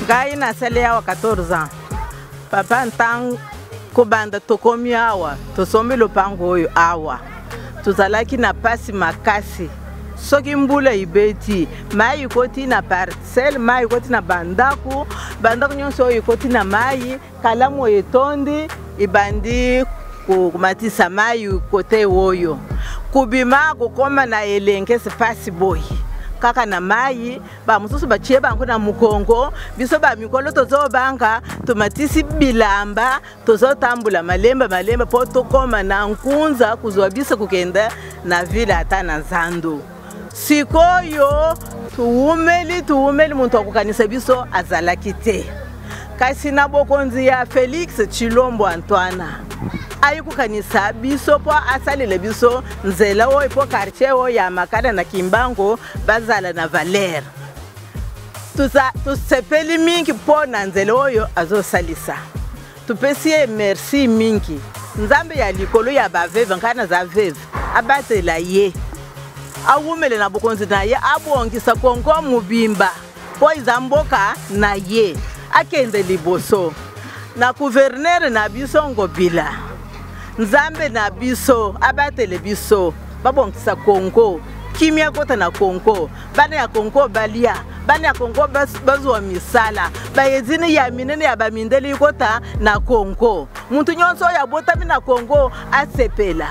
Ngai na sele ya 14 ans. Papa ntang kubanda tokomi awa, tosombi lopango oyo awa. Tuzalaki na pasi makasi. Soki mbula ibeti, mai ikoti na parcelle, mai ikoti na bandaku nyonso ikoti na mai, kalamu etondi, ibandi kumatisa mai kote oyo. Kubima kukoma na elenge sipasi boy. Kaka na mai, ba mususu bachie bangu na mukongo, biso ba mikolo tozo banga, tomatisi bilamba, tozo tambula malemba po tokoma na nkunza kuzwa biso kukenda na vile ata na zando. Sikoyo tuumeli muntu akukanisa biso azalaki te. Kasi na bokonzi ya Felix Chilombo Antoine ayikukanisa biso po asalele biso nzela oyo po quartier oyo ya Makala na Kimbango bazala na Valère. Tusepeli mingi po na nzela oyo azosalisa. Tupesie merci mingi. Nzambe ya likolo ya baveve nkana za veve abatela ye. Awumele na bokonzi na ye abongisa kongo mubimba po izamboka na ye akende liboso na gouverneur na biso ngobila nzambe na biso abatele biso babongisa kongo kimia kota na kongo bana ya kongo balia bana ya kongo bazwa misala bayezini ya minene ya bamindeli kota na kongo muntu nyonso ya botami na kongo asepela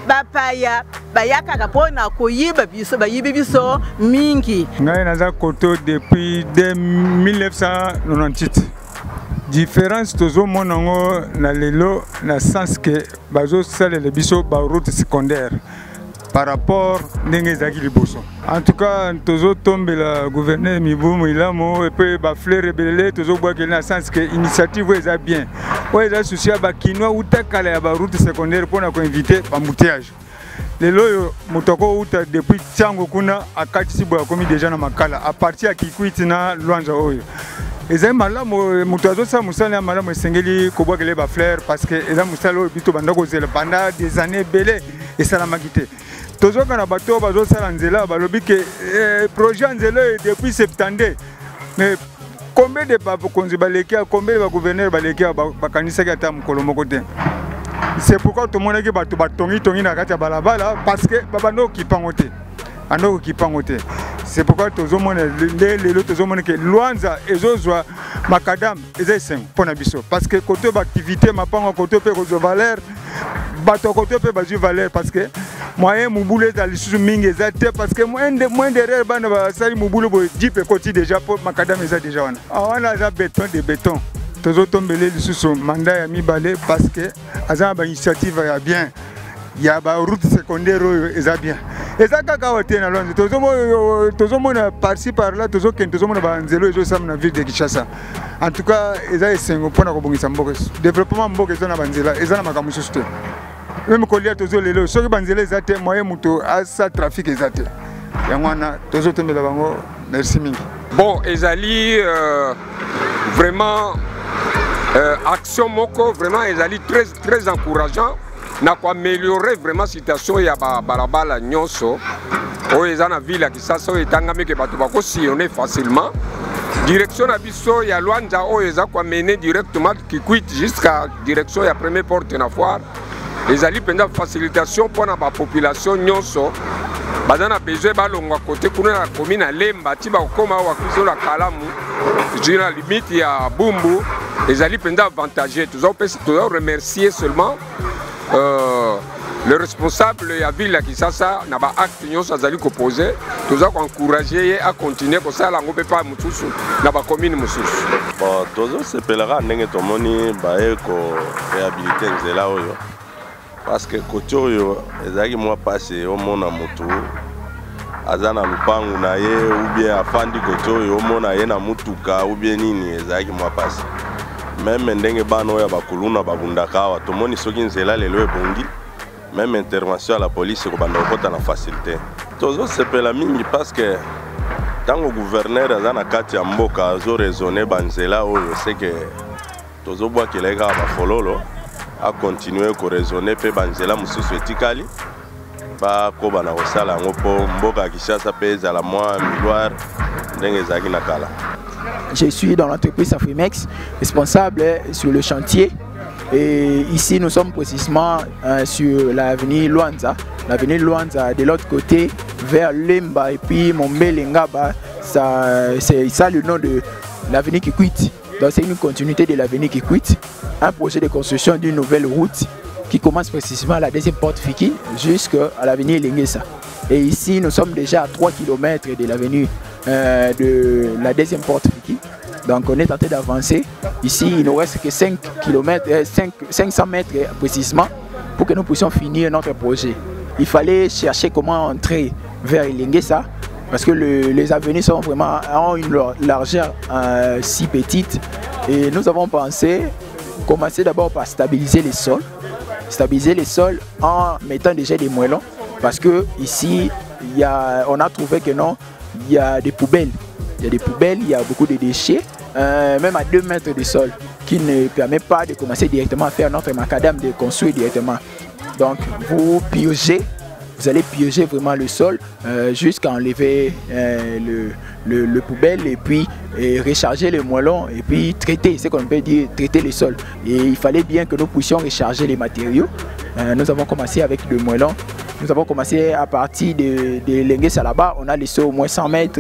bapaya bayaka kapona koyiba biso bayibi biso mingi. Ngai naza koto depuis 1998. Différence tozo monango na lelo na sens que bazo salele biso ba route secondaire par rapport ndenge zaki liboso. En tout cas tozo tombe la gouverneur Mibumu Ilamo et puis ba fleur rebelle tozo bois que na sens que initiative eza bien. Ouais eza souci ba kinwa utakala ya ba route secondaire pona ko inviter ba mouteage. Lelo mutoko uta depuis Tsango kuna akati sibo akomi déjà na Makala à partir ya Kikwiti na Luanza oyo. Eza malamu mutazo sa musala ya malamu esengeli ko bwakele ba fleur parce que eza musala oyo bito banda ko zela pendant des années belé et ça la magité. Tozo kana bato bazo sala nzela balobi ke projet nzela depuis 72 mais combien de bakonzi balekia combien de gouverneurs balekia bakanisa ki ata mukolo moko te. C'est pourquoi tout le monde qui bat tongi na kati ya balabala parce que babando ki pangote. Ando ki pangote. C'est pourquoi tout le monde que Luanza ezozwa makadam ezeseng pona biso parce que côté activité mapango côté pe ko valeur bato côté pe bazu valeur parce que moyen mubule za lisusu mingi ezate parce que moins derrière bana ba sali mubule bo jipe côté déjà pour makadam eza déjà wana. Wana za béton. Tozo tombele lisusu mandat ya mibale parce que aza ba initiative ya bien ya ba route secondaire eza bien eza kaka wote na Lonzo tozo mona par-ci par-là tozo mona ba nzelo ezo sam na ville de Kinshasa. En tout cas eza esengo pona ko bongisa mboka développement mboka eza na banzela eza na makambo susu te même kolia tozo lelo soki banzela eza te moyen muto asa trafic eza te yangwana tozo tombela bango merci mingi. Bon ezali vraiment action moko vraiment ezali très encourageant na ko améliorer vraiment situation ya balabala nyonso oyo eza na ville ya Kisasa oyo etangami ke bato bako sillonner facilement direction na biso ya Luanza oyo eza ko mener directement Kikwit jusqu'à direction ya première porte na foire ezali penda facilitation pour na ba population nyonso bazana besoin balongwa côté kuna na commune na Lemba ti ba koma wa kuzo la Kalamu jina limite ya Bumbu ezali penda avantagé tous remercier seulement le responsable ya ville ya Kisasa na ba acte nyonso azali ko poser tous encourager à continuer ko sala ngo pe pa mususu na ba commune mususu. Bon tozo sepelera ndenge tomoni ba eko réhabiliter nzela oyo parce que côté oyo ezali mwa passé omona mutu azana lupangu na ye ou bien afandi côté oyo omona ye na mutuka ou bien nini ezali mwa passé même ndenge bana oyo bakuluna babundaka wa tomoni soki nzela lelo ebongi même intervention à la police ko banda kota na facilité tozo sepela mingi parce que tango gouverneur azana kati ya mboka azo raisonner banzela oyo c'est que tozo bwa kelega ba fololo a continuer ko raisonner pe banzela mususu etikali ba ko bana kosala ngo po mboka Kinshasa pe ezala mwa miroir ndenge ezaki na kala. Je suis dans l'entreprise Afrimex, responsable sur le chantier. Et ici, nous sommes précisément sur l'avenue Luanza. L'avenue Luanza, de l'autre côté, vers Lemba et puis Mombelengaba. C'est ça le nom de l'avenue Kikwit. Donc c'est une continuité de l'avenue Kikwit. Un projet de construction d'une nouvelle route qui commence précisément à la deuxième porte Fiki jusqu'à l'avenue Lengesa. Et ici, nous sommes déjà à 3 km de l'avenue de la deuxième porte Fiki. Donc on est tenté d'avancer. Ici, il ne nous reste que 500 mètres précisément pour que nous puissions finir notre projet. Il fallait chercher comment entrer vers Lengesa parce que les avenues sont vraiment ont une largeur si petite. Et nous avons pensé commencer d'abord par stabiliser les sols. Stabiliser les sols en mettant déjà des moellons parce que ici, on a trouvé que non, il y a des poubelles. Il y a des poubelles, il y a beaucoup de déchets, même à 2 mètres de sol, qui ne permet pas de commencer directement à faire notre macadam, de construire directement. Donc vous piégez, vous allez piéger vraiment le sol jusqu'à enlever le poubelle et puis recharger les moellons et puis traiter, ce qu'on peut dire, traiter les sols. Et il fallait bien que nous puissions recharger les matériaux. Nous avons commencé avec le moellon. Nous avons commencé à partir de Lengesa là-bas, on a laissé au moins 100 mètres.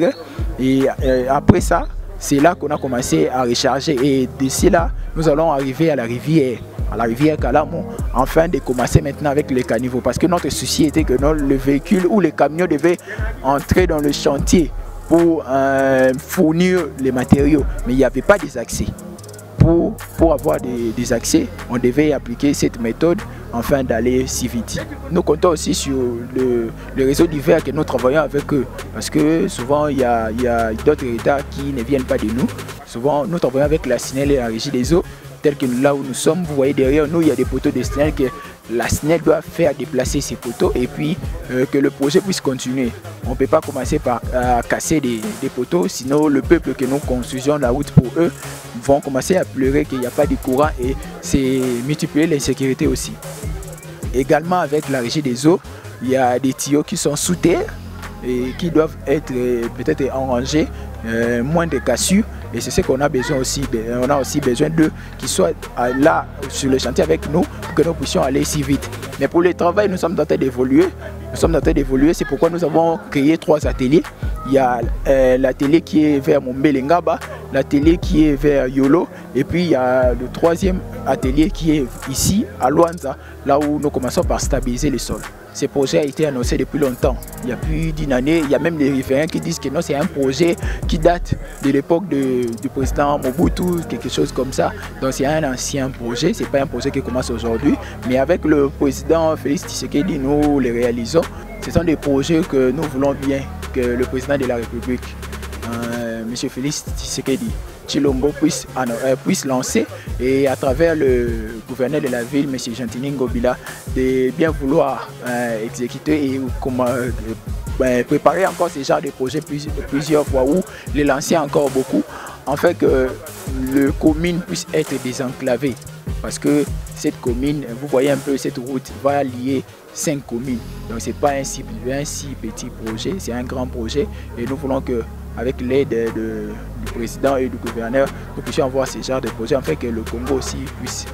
Et après ça, c'est là qu'on a commencé à recharger. Et d'ici là, nous allons arriver à la rivière Kalamo, afin de commencer maintenant avec les caniveaux. Parce que notre souci était que le véhicule ou les camions devaient entrer dans le chantier pour fournir les matériaux. Mais il n'y avait pas des accès. Pour avoir des accès, on devait appliquer cette méthode afin d'aller si vite. Nous comptons aussi sur le réseau divers que nous travaillons avec eux. Parce que souvent, il y a d'autres États qui ne viennent pas de nous. Souvent, nous travaillons avec la SNEL et la Régie des eaux. Tel que là où nous sommes, vous voyez derrière nous, il y a des poteaux de SNEL que la SNEL doit faire déplacer ces poteaux et puis que le projet puisse continuer. On ne peut pas commencer par casser des poteaux, sinon le peuple que nous construisons la route pour eux vont commencer à pleurer qu'il n'y a pas de courant et c'est multiplier l'insécurité aussi. Également avec la Régie des eaux, il y a des tuyaux qui sont sous terre et qui doivent être peut-être enrangés, moins de cassures. Et c'est ce qu'on a besoin aussi. On a aussi besoin d'eux qui soient là sur le chantier avec nous pour que nous puissions aller si vite. Mais pour le travail, nous sommes en train d'évoluer. C'est pourquoi nous avons créé 3 ateliers. Il y a l'atelier qui est vers Mombelengaba, l'atelier qui est vers Yolo, et puis il y a le 3e atelier qui est ici à Luanza, là où nous commençons par stabiliser les sols. Ce projet a été annoncé depuis longtemps. Il y a plus d'une année, il y a même des référents qui disent que non, c'est un projet qui date de l'époque du président Mobutu, quelque chose comme ça. Donc c'est un ancien projet, ce n'est pas un projet qui commence aujourd'hui. Mais avec le président Félix Tshisekedi, nous les réalisons. Ce sont des projets que nous voulons bien que le président de la République, M. Félix Tshisekedi Tshilombo puisse lancer, et à travers le gouverneur de la ville, M. Gentini Ngobila, de bien vouloir exécuter et préparer encore ce genre de projet plusieurs fois, ou les lancer encore beaucoup, en fait que le commune puisse être désenclavé. Parce que cette commune, vous voyez un peu, cette route va lier 5 communes. Donc ce n'est pas un si petit projet, c'est un grand projet. Et nous voulons que, avec l'aide du président et du gouverneur, nous puissions avoir ce genre de projet, afin que le Congo aussi puisse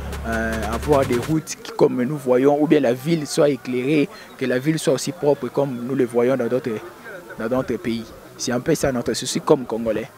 avoir des routes qui, comme nous voyons, ou bien la ville soit éclairée, que la ville soit aussi propre comme nous le voyons dans d'autres pays. C'est un peu ça notre souci comme Congolais.